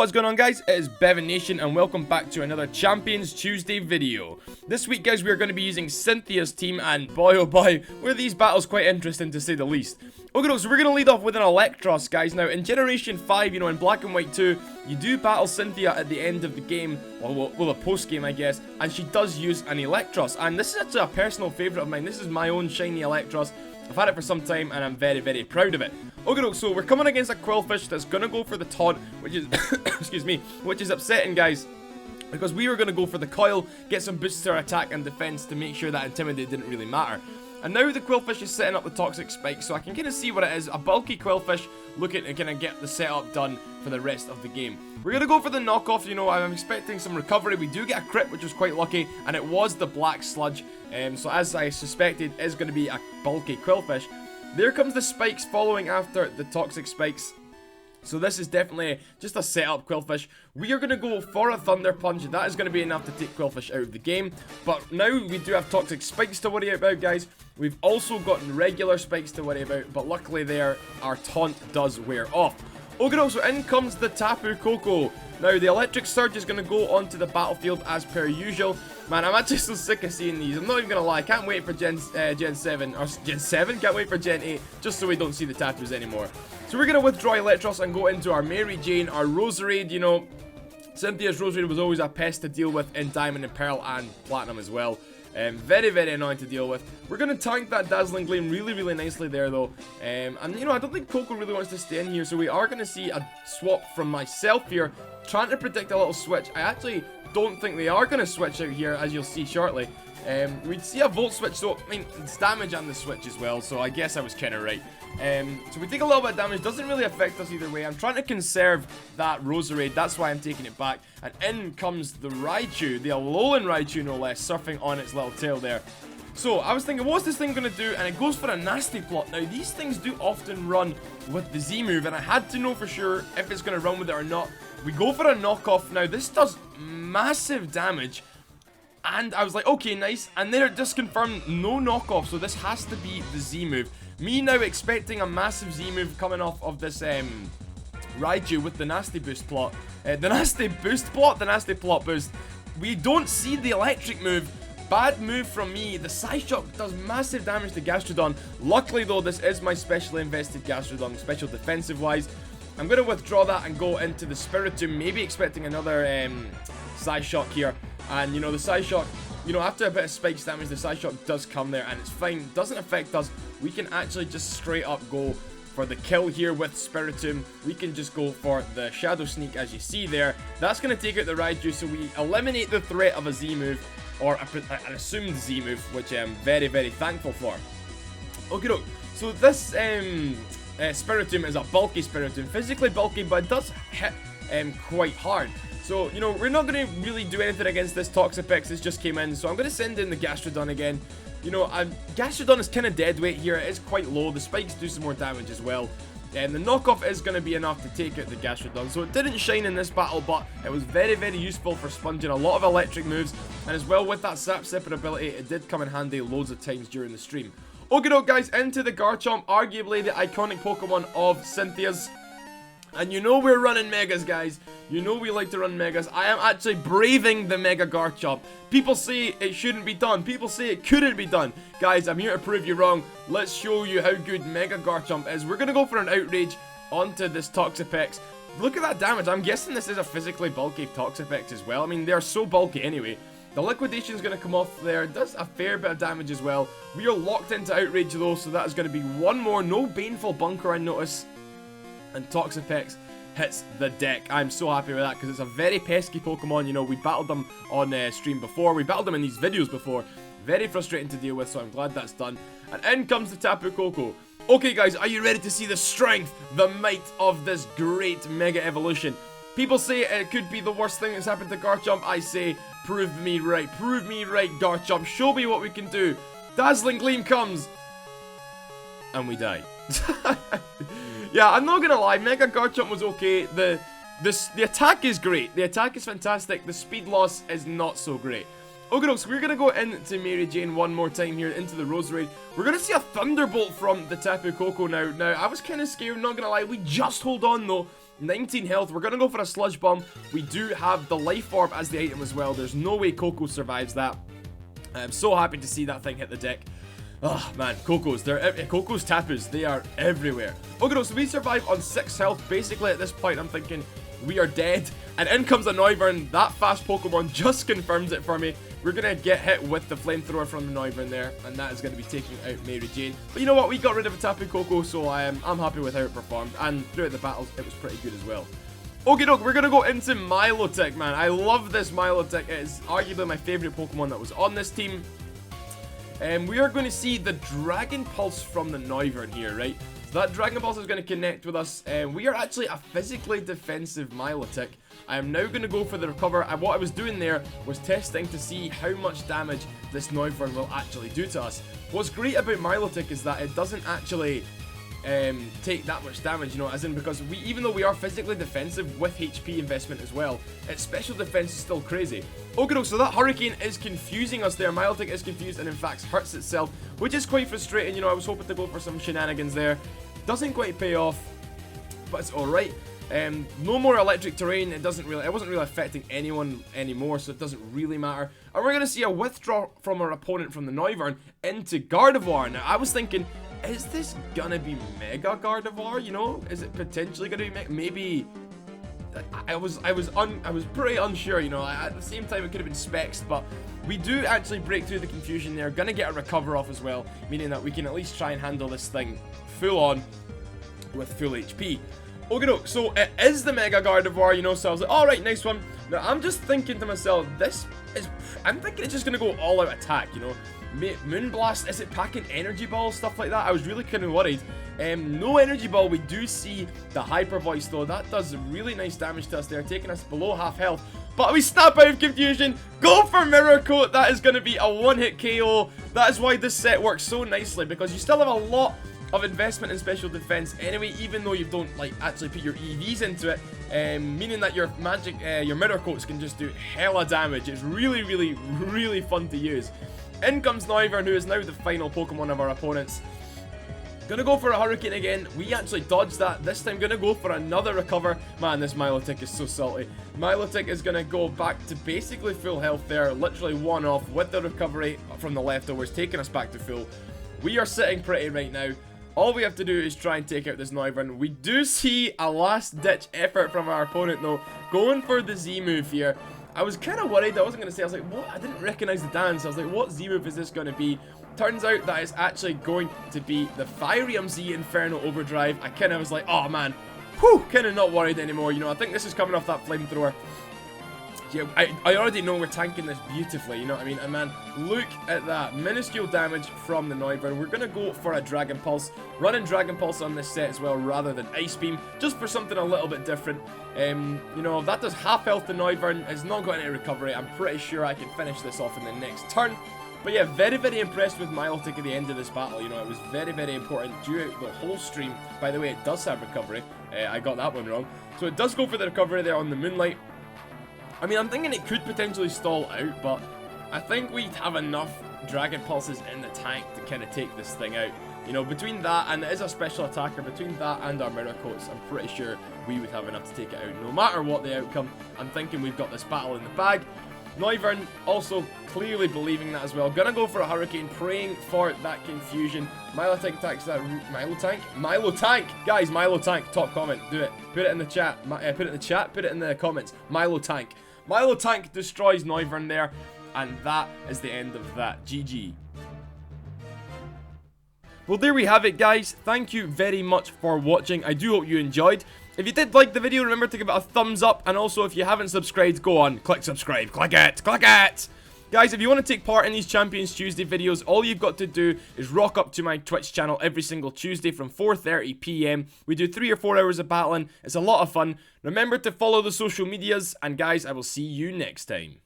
What's going on, guys? It is Bevan Nation and welcome back to another Champions Tuesday video. This week, guys, we are going to be using Cynthia's team, and boy oh boy, were these battles quite interesting to say the least. Okay, so we're going to lead off with an Electros, guys. Now, in Generation 5, in Black and White 2, you do battle Cynthia at the end of the game, well, a post-game, I guess, and she does use an Electros, and this is actually a personal favourite of mine. This is my own shiny Electros. I've had it for some time and I'm very, very proud of it. Okay, so we're coming against a Quillfish that's going to go for the taunt, which is, excuse me, which is upsetting, guys. Because we were going to go for the coil, get some boosts to our attack and defense to make sure that Intimidate didn't really matter. And now the Quillfish is setting up the Toxic Spike, so I can kind of see what it is. A bulky Quillfish looking to kind of get the setup done for the rest of the game. We're going to go for the knockoff. I'm expecting some recovery. We do get a crit, which was quite lucky, and it was the Black Sludge. So as I suspected, is going to be a bulky Quillfish. There comes the spikes following after the Toxic Spikes. So this is definitely just a setup Quillfish. We are going to go for a Thunder Punch. That is going to be enough to take Quillfish out of the game. But now we do have Toxic Spikes to worry about, guys. We've also gotten regular Spikes to worry about. But luckily there, our taunt does wear off. Okay, so in comes the Tapu Koko. Now, the Electric Surge is going to go onto the battlefield as per usual. Man, I'm actually so sick of seeing these. I'm not even going to lie. I can't wait for Gen 7. Or Gen 7? Can't wait for Gen 8. Just so we don't see the Tapus anymore. So we're going to withdraw Electros and go into our Mary Jane, our Roserade. Cynthia's Roserade was always a pest to deal with in Diamond and Pearl and Platinum as well. Very, very annoying to deal with. We're going to tank that Dazzling Gleam really, really nicely there, though. And, I don't think Coco really wants to stay in here, so we are going to see a swap from myself here, trying to predict a little switch. I actually don't think they are going to switch out here, as you'll see shortly. We'd see a Volt switch, so, it's damage on the switch as well, so I guess I was kind of right. So we take a little bit of damage, doesn't really affect us either way. I'm trying to conserve that Roserade, that's why I'm taking it back. And in comes the Raichu, the Alolan Raichu no less, surfing on its little tail there. So I was thinking, what's this thing going to do? And it goes for a Nasty Plot. Now these things do often run with the Z move, and I had to know for sure if it's going to run with it or not. We go for a knockoff. Now this does massive damage. And I was like, okay, nice. And then it just confirmed no knockoff, so this has to be the Z move. Me now expecting a massive Z move coming off of this Raichu with the Nasty Boost plot. The Nasty Boost plot? The Nasty Plot boost. We don't see the electric move. Bad move from me. The Psyshock does massive damage to Gastrodon. Luckily, though, this is my specially invested Gastrodon, special defensive-wise. I'm going to withdraw that and go into the Spiritomb, maybe expecting another Psyshock here. And, the Psyshock, after a bit of Spikes damage, the Psyshock does come there, and it's fine. It doesn't affect us. We can actually just straight up go for the kill here with Spiritomb. We can just go for the Shadow Sneak, as you see there. That's going to take out the Raichu, so we eliminate the threat of a Z move, or an assumed Z move, which I'm very, very thankful for. Okay, so this Spiritomb is a bulky Spiritomb. Physically bulky, but it does hit quite hard. So, we're not going to really do anything against this Toxapex. This just came in, so I'm going to send in the Gastrodon again. Gastrodon is kind of dead weight here. It is quite low. The spikes do some more damage as well. And the knockoff is going to be enough to take out the Gastrodon. So it didn't shine in this battle, but it was very, very useful for sponging a lot of electric moves. And as well, with that Sap Sipper ability, it did come in handy loads of times during the stream. Okay, guys, into the Garchomp, arguably the iconic Pokemon of Cynthia's. And we're running Megas, guys. We like to run Megas. I am actually braving the Mega Garchomp. People say it shouldn't be done. People say it couldn't be done. Guys, I'm here to prove you wrong. Let's show you how good Mega Garchomp is. We're going to go for an Outrage onto this Toxapex. Look at that damage. I'm guessing this is a physically bulky Toxapex as well. They're so bulky anyway. The Liquidation is going to come off there. It does a fair bit of damage as well. We are locked into Outrage though, so that is going to be one more. No Baneful Bunker, I notice. And Toxapex hits the deck. I'm so happy with that because it's a very pesky Pokemon. We battled them on stream before. We battled them in these videos before. Very frustrating to deal with, so I'm glad that's done. And in comes the Tapu Koko. Okay, guys, are you ready to see the strength, the might of this great Mega Evolution? People say it could be the worst thing that's happened to Garchomp. I say, prove me right. Prove me right, Garchomp. Show me what we can do. Dazzling Gleam comes. And we die. Yeah, I'm not gonna lie, Mega Garchomp was okay. The attack is great. The attack is fantastic. The speed loss is not so great. Okay, so we're gonna go into Mary Jane one more time here, into the Roserade. We're gonna see a Thunderbolt from the Tapu Koko now. Now, I was kind of scared, not gonna lie. We just hold on, though. 19 health. We're going to go for a Sludge Bomb. We do have the Life Orb as the item as well. There's no way Coco survives that. I'm so happy to see that thing hit the deck. Oh man, Coco's Tapus, they are everywhere. Okay, no, so we survive on 6 health. Basically at this point I'm thinking we are dead, and in comes a Noivern. That fast Pokemon just confirms it for me. We're gonna get hit with the flamethrower from the Noivern there, and that is gonna be taking out Mary Jane. But you know what, we got rid of a Tapu Koko, so I'm happy with how it performed, and throughout the battles it was pretty good as well. Okay, doke, we're gonna go into Milotic, man. I love this Milotic. It is arguably my favorite Pokemon that was on this team. And we are going to see the Dragon Pulse from the Noivern here, right? So that Dragon Pulse is going to connect with us. We are actually a physically defensive Milotic. I am now going to go for the Recover, and what I was doing there was testing to see how much damage this Noivern will actually do to us. What's great about Milotic is that it doesn't actually take that much damage, you know, as in, because even though we are physically defensive with HP investment as well, its special defense is still crazy. Okay, so that Hurricane is confusing us there. Milotic is confused and in fact hurts itself, which is quite frustrating. You know, I was hoping to go for some shenanigans there. Doesn't quite pay off, but it's alright. No more electric terrain. It wasn't really affecting anyone anymore, so it doesn't really matter. And we're going to see a withdraw from our opponent from the Noivern into Gardevoir. Now, I was thinking, is this gonna be Mega Gardevoir? You know, is it potentially gonna be maybe? I was pretty unsure. You know, at the same time it could have been Specs, but we do actually break through the confusion there. Gonna get a Recover off as well, meaning that we can at least try and handle this thing full on with full HP. Okay, no, so it is the Mega Gardevoir, you know, so I was like, alright, nice one. Now, I'm just thinking to myself, I'm thinking it's just gonna go all out attack, you know. Moonblast, is it packing Energy Ball, stuff like that? I was really kind of worried. No Energy Ball. We do see the Hyper Voice though. That does really nice damage to us there, taking us below half health. But we snap out of confusion, go for Mirror Coat. That is going to be a one-hit KO. That is why this set works so nicely, because you still have a lot of investment in special defense anyway, even though you don't like actually put your EVs into it, meaning that your Mirror Coats can just do hella damage. It's really, really, really fun to use. In comes Noivern, who is now the final Pokemon of our opponents. Gonna go for a Hurricane again. We actually dodged that. This time gonna go for another Recover. Man, this Milotic is so salty. Milotic is gonna go back to basically full health there. Literally one off with the recovery from the leftovers, taking us back to full. We are sitting pretty right now. All we have to do is try and take out this Noivern. We do see a last-ditch effort from our opponent though, going for the Z move here. I was kind of worried. I wasn't going to say, I was like, what? I didn't recognize the dance. I was like, what Z move is this going to be? Turns out that it's actually going to be the Firium Z Inferno Overdrive. I kind of was like, oh man, whew, kind of not worried anymore. You know, I think this is coming off that flamethrower. Yeah, I already know we're tanking this beautifully, you know what I mean? And man, look at that. Minuscule damage from the Noivern. We're going to go for a Dragon Pulse. Running Dragon Pulse on this set as well, rather than Ice Beam, just for something a little bit different. You know, that does half health to Noivern. It's not got any recovery. I'm pretty sure I can finish this off in the next turn. But yeah, very, very impressed with Milotic at the end of this battle. You know, it was very, very important throughout the whole stream. By the way, it does have recovery. I got that one wrong. So it does go for the recovery there on the Moonlight. I mean, I'm thinking it could potentially stall out, but I think we'd have enough Dragon Pulses in the tank to kind of take this thing out. You know, between that, and it is a special attacker, between that and our Mirror Coats, I'm pretty sure we would have enough to take it out. No matter what the outcome, I'm thinking we've got this battle in the bag. Noivern also clearly believing that as well. Gonna go for a Hurricane, praying for that confusion. Milotic attacks that Milotank? Milotank! Guys, Milotank, top comment, do it. Put it in the chat, put it in the chat, put it in the comments. Milotank. Milotank destroys Noivern there, and that is the end of that. GG. Well, there we have it, guys. Thank you very much for watching. I do hope you enjoyed. If you did like the video, remember to give it a thumbs up. And also, if you haven't subscribed, go on, click subscribe. Click it. Click it. Guys, if you want to take part in these Champions Tuesday videos, all you've got to do is rock up to my Twitch channel every single Tuesday from 4:30 PM. We do 3 or 4 hours of battling. It's a lot of fun. Remember to follow the social medias. And guys, I will see you next time.